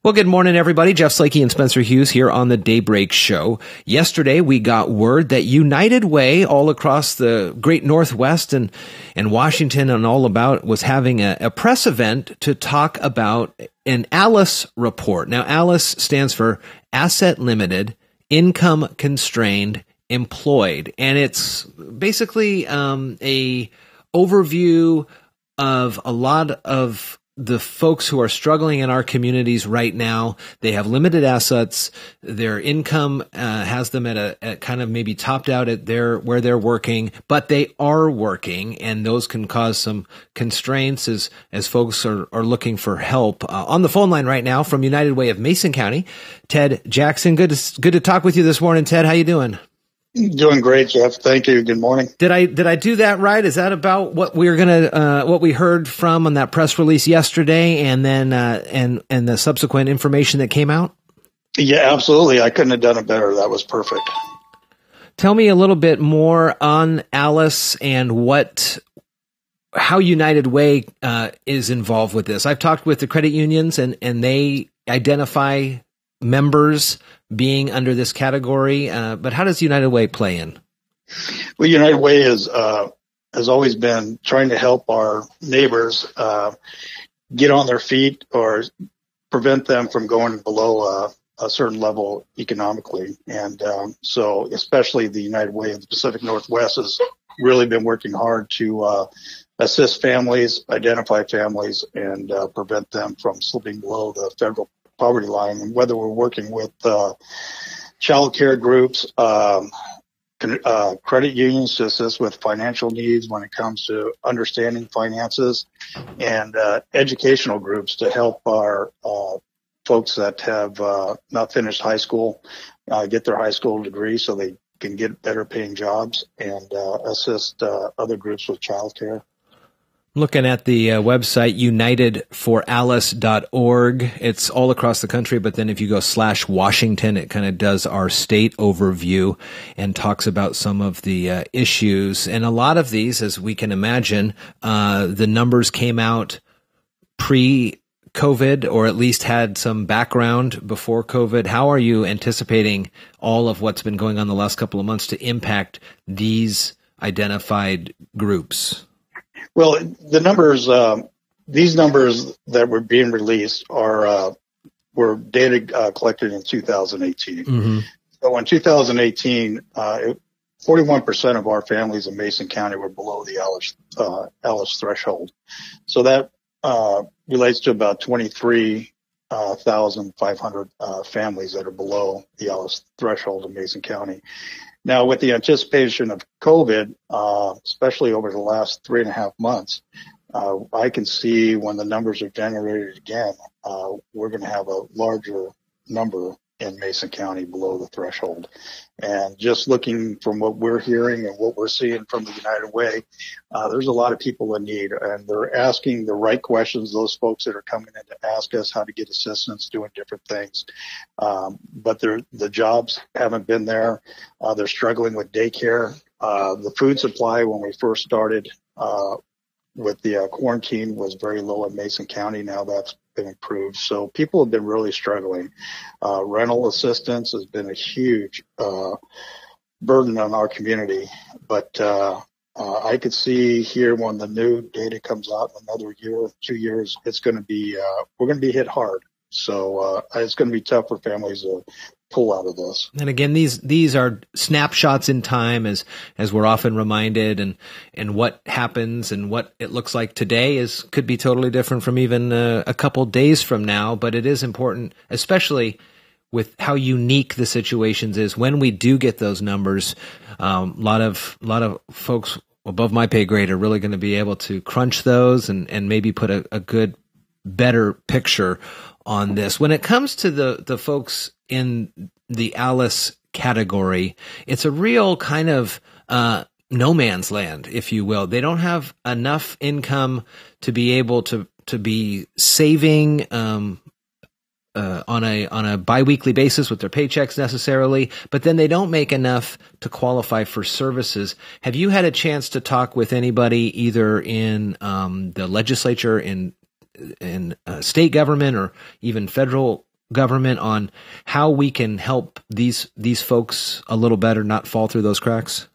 Well, good morning, everybody. Jeff Slakey and Spencer Hughes here on the Daybreak Show. Yesterday, we got word that United Way all across the great Northwest and Washington and all about was having a press event to talk about an ALICE report. Now, ALICE stands for Asset Limited, Income Constrained, Employed. And it's basically a overview of a lot of the folks who are struggling in our communities right now. They have limited assets. Their income has them at kind of maybe topped out at where they're working, but they are working, and those can cause some constraints as folks are looking for help. On the phone line right now from United Way of Mason County, Ted Jackson. Good to talk with you this morning, Ted. How you doing? Doing great, Jeff. Thank you. Good morning. Did I do that right? Is that about what we heard from on that press release yesterday, and then and the subsequent information that came out? Yeah, absolutely. I couldn't have done it better. That was perfect. Tell me a little bit more on ALICE and how United Way is involved with this. I've talked with the credit unions, and they identify members being under this category, but how does United Way play in? Well, United Way has always been trying to help our neighbors get on their feet or prevent them from going below a certain level economically. And so especially the United Way of the Pacific Northwest has really been working hard to assist families, identify families, and prevent them from slipping below the federal poverty line. And whether we're working with child care groups, credit unions to assist with financial needs when it comes to understanding finances, and educational groups to help our folks that have not finished high school get their high school degree so they can get better paying jobs, and assist other groups with child care. Looking at the website, unitedforalice.org. It's all across the country, but then if you go /Washington, it kind of does our state overview and talks about some of the issues. And a lot of these, as we can imagine, the numbers came out pre-COVID, or at least had some background before COVID. How are you anticipating all of what's been going on the last couple of months to impact these identified groups? Well, the numbers, these numbers that were being released were data collected in 2018. Mm-hmm. So in 2018, 41% of our families in Mason County were below the ALICE threshold. So that relates to about 23,500 families that are below the ALICE threshold in Mason County. Now, with the anticipation of COVID, especially over the last 3.5 months, I can see when the numbers are generated again, we're going to have a larger number in Mason County below the threshold. And just looking from what we're hearing and what we're seeing from the United Way, there's a lot of people in need, and they're asking the right questions, those folks that are coming in to ask us how to get assistance, doing different things. But the jobs haven't been there. They're struggling with daycare. The food supply, when we first started with the quarantine, was very low in Mason County. Now that's been improved. So people have been really struggling. Rental assistance has been a huge burden on our community. But I could see here when the new data comes out in another year or 2 years, it's going to be we're going to be hit hard. So it's going to be tough for families to pull out of this. And again, these are snapshots in time, as we're often reminded, and what happens and what it looks like today could be totally different from even a couple days from now. But it is important, especially with how unique the situations is, when we do get those numbers. A lot of folks above my pay grade are really going to be able to crunch those and maybe put a good, better picture on this. When it comes to the folks in the ALICE category, it's a real kind of no man's land, if you will. They don't have enough income to be able to be saving on a biweekly basis with their paychecks necessarily, but then they don't make enough to qualify for services. Have you had a chance to talk with anybody either in the legislature, in state government, or even federal government on how we can help these folks a little better, not fall through those cracks?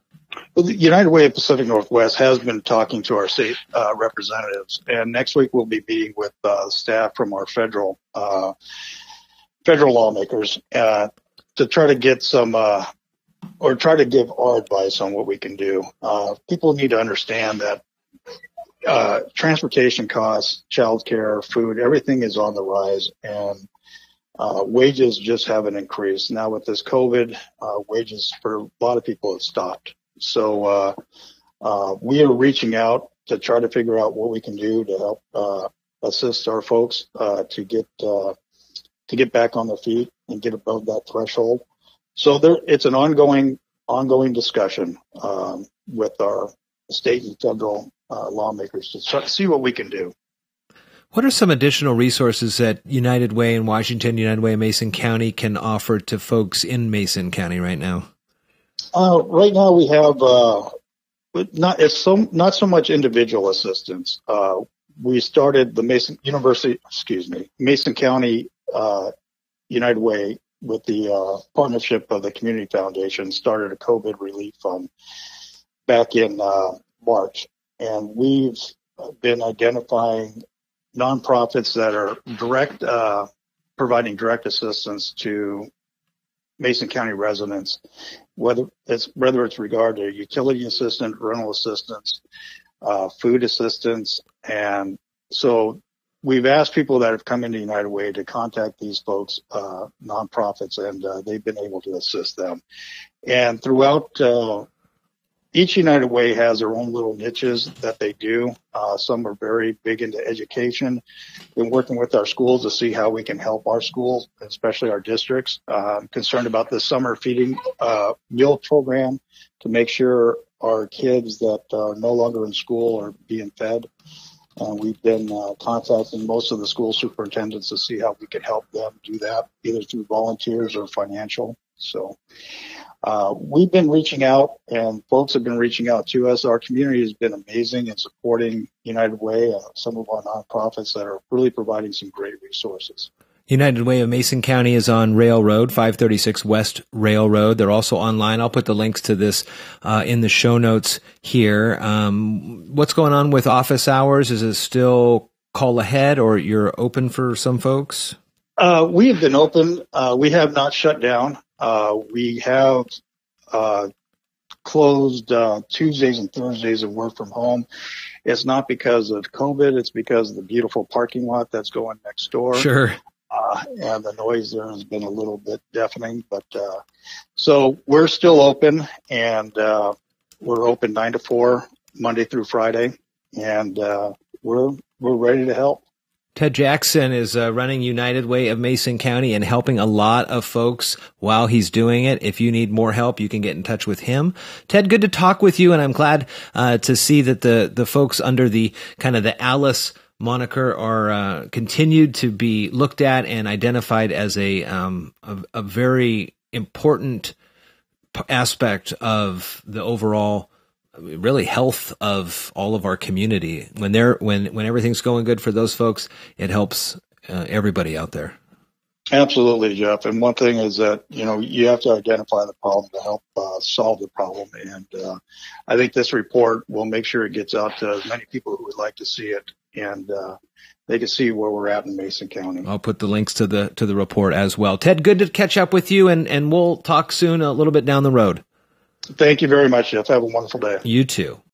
Well, the United Way of Pacific Northwest has been talking to our state representatives, and next week we'll be meeting with staff from our federal lawmakers to try to get some or try to give our advice on what we can do. People need to understand that transportation costs, childcare, food, everything is on the rise, and wages just haven't increased. Now with this COVID, wages for a lot of people have stopped. So we are reaching out to try to figure out what we can do to help assist our folks to get back on their feet and get above that threshold. So it's an ongoing discussion with our state and federal lawmakers to see what we can do. What are some additional resources that United Way in Washington, United Way in Mason County can offer to folks in Mason County right now? Right now we have not so much individual assistance. We started the Mason County United Way with the partnership of the Community Foundation, started a COVID relief fund back in March, and we've been identifying nonprofits that are providing direct assistance to Mason County residents, whether it's regard to utility assistance, rental assistance, food assistance. And so we've asked people that have come into United Way to contact these folks, nonprofits, and they've been able to assist them. And throughout, each United Way has their own little niches that they do. Some are very big into education. Been working with our schools to see how we can help our schools, especially our districts. Concerned about the summer feeding meal program to make sure our kids that are no longer in school are being fed. We've been contacting most of the school superintendents to see how we can help them do that, either through volunteers or financial. So we've been reaching out, and folks have been reaching out to us. Our community has been amazing in supporting United Way, some of our nonprofits that are really providing some great resources. United Way of Mason County is on Railroad, 536 West Railroad. They're also online. I'll put the links to this in the show notes here. What's going on with office hours? Is it still call ahead, or you're open for some folks? We have been open. We have not shut down. We have closed Tuesdays and Thursdays and work from home. It's not because of COVID. It's because of the beautiful parking lot that's going next door. Sure. And the noise there has been a little bit deafening. But so we're still open, and we're open 9 to 4 Monday through Friday, and we're ready to help. Ted Jackson is running United Way of Mason County and helping a lot of folks while he's doing it. If you need more help, you can get in touch with him. Ted, good to talk with you, and I'm glad to see that the folks under the kind of the Alice moniker are continued to be looked at and identified as a very important aspect of the overall really health of all of our community. When everything's going good for those folks, it helps everybody out there. Absolutely, Jeff. And one thing is that, you have to identify the problem to help solve the problem. And I think this report will make sure it gets out to as many people who would like to see it, and they can see where we're at in Mason County. I'll put the links to the report as well. Ted, good to catch up with you, and we'll talk soon a little bit down the road. Thank you very much, Jeff. Have a wonderful day. You too.